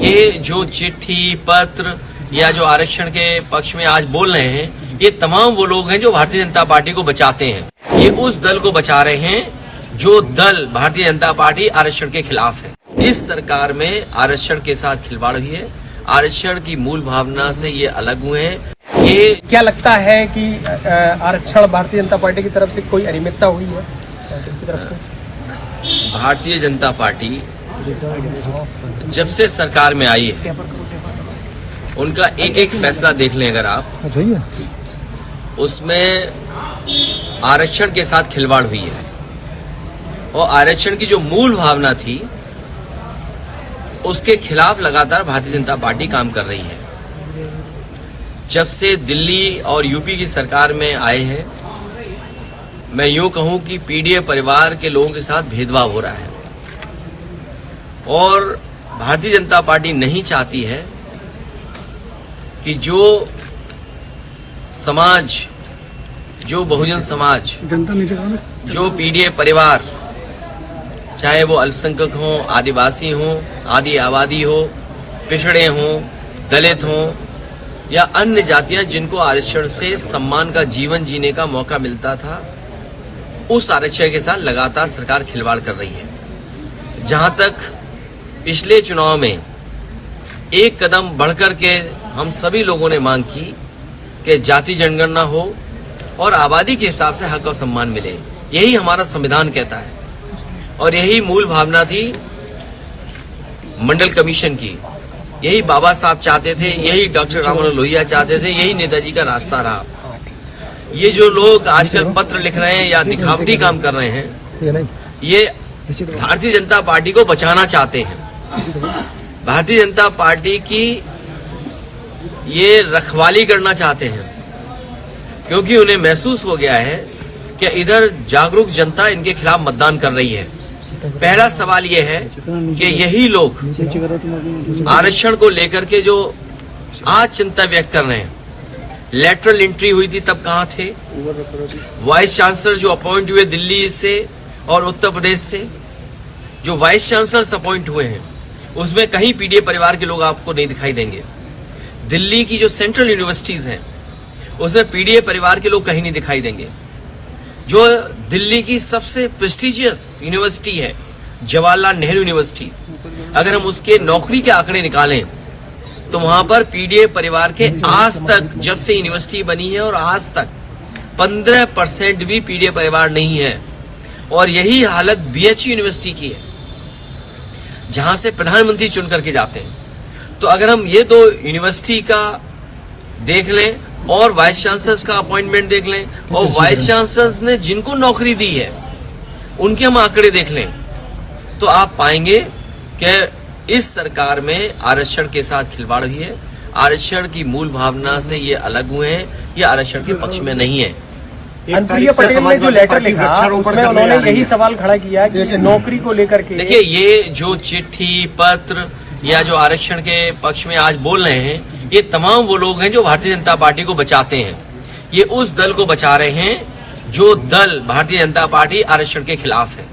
ये जो चिट्ठी पत्र या जो आरक्षण के पक्ष में आज बोल रहे हैं, ये तमाम वो लोग हैं जो भारतीय जनता पार्टी को बचाते हैं। ये उस दल को बचा रहे हैं जो दल भारतीय जनता पार्टी आरक्षण के खिलाफ है। इस सरकार में आरक्षण के साथ खिलवाड़ हुई है, आरक्षण की मूल भावना से ये अलग हुए हैं। ये क्या लगता है कि आरक्षण भारतीय जनता पार्टी की तरफ से कोई अनियमितता हुई है की तरफ से? भारतीय जनता पार्टी जब से सरकार में आई है, उनका एक एक फैसला देख लें अगर आप, उसमें आरक्षण के साथ खिलवाड़ हुई है। और आरक्षण की जो मूल भावना थी, उसके खिलाफ लगातार भारतीय जनता पार्टी काम कर रही है। जब से दिल्ली और यूपी की सरकार में आए हैं, मैं यूं कहूं कि पीडीए परिवार के लोगों के साथ भेदभाव हो रहा है। और भारतीय जनता पार्टी नहीं चाहती है कि जो समाज, जो बहुजन समाज, जो पीडीए परिवार, चाहे वो अल्पसंख्यक हों, आदिवासी हों, आदि आबादी हो, पिछड़े हों, दलित हों या अन्य जातियां जिनको आरक्षण से सम्मान का जीवन जीने का मौका मिलता था, उस आरक्षण के साथ लगातार सरकार खिलवाड़ कर रही है। जहां तक पिछले चुनाव में एक कदम बढ़कर के हम सभी लोगों ने मांग की कि जाति जनगणना हो और आबादी के हिसाब से हक और सम्मान मिले, यही हमारा संविधान कहता है। और यही मूल भावना थी मंडल कमीशन की, यही बाबा साहब चाहते थे, यही डॉक्टर राम मनोहर लोहिया चाहते थे, यही नेताजी का रास्ता रहा। ये जो लोग आजकल पत्र लिख रहे हैं या दिखावटी काम कर रहे हैं, ये भारतीय जनता पार्टी को बचाना चाहते हैं। भारतीय जनता पार्टी की ये रखवाली करना चाहते हैं, क्योंकि उन्हें महसूस हो गया है कि इधर जागरूक जनता इनके खिलाफ मतदान कर रही है। पहला सवाल ये है कि यही लोग आरक्षण को लेकर के जो आज चिंता व्यक्त कर रहे हैं, लेटरल एंट्री हुई थी तब कहां थे? वाइस चांसलर जो अपॉइंट हुए दिल्ली से और उत्तर प्रदेश से, जो वाइस चांसलर अपॉइंट हुए हैं, उसमें कहीं पीडीए परिवार के लोग आपको नहीं दिखाई देंगे। दिल्ली की जो सेंट्रल यूनिवर्सिटीज हैं, उसमें पीडीए परिवार के लोग कहीं नहीं दिखाई देंगे। जो दिल्ली की सबसे प्रेस्टिजियस यूनिवर्सिटी है, जवाहरलाल नेहरू यूनिवर्सिटी, अगर हम उसके नौकरी के आंकड़े निकालें तो वहां पर पीडीए परिवार के आज तक, जब से यूनिवर्सिटी बनी है और आज तक 15% भी पीडीए परिवार नहीं है। और यही हालत बीएचयू यूनिवर्सिटी की है, जहां से प्रधानमंत्री चुन करके जाते हैं। तो अगर हम ये दो यूनिवर्सिटी का देख लें और वाइस चांसलर का अपॉइंटमेंट देख लें और वाइस चांसलर ने जिनको नौकरी दी है उनके हम आंकड़े देख लें, तो आप पाएंगे कि इस सरकार में आरक्षण के साथ खिलवाड़ हुई है। आरक्षण की मूल भावना से ये अलग हुए हैं, ये आरक्षण के पक्ष में नहीं है। अनुप्रिया पटेल ने जो लेटर लिखा, उसमें उन्होंने यही सवाल खड़ा किया कि नौकरी को लेकर के। देखिए, ये जो चिट्ठी पत्र या जो आरक्षण के पक्ष में आज बोल रहे हैं, ये तमाम वो लोग हैं जो भारतीय जनता पार्टी को बचाते हैं। ये उस दल को बचा रहे हैं जो दल भारतीय जनता पार्टी आरक्षण के खिलाफ है।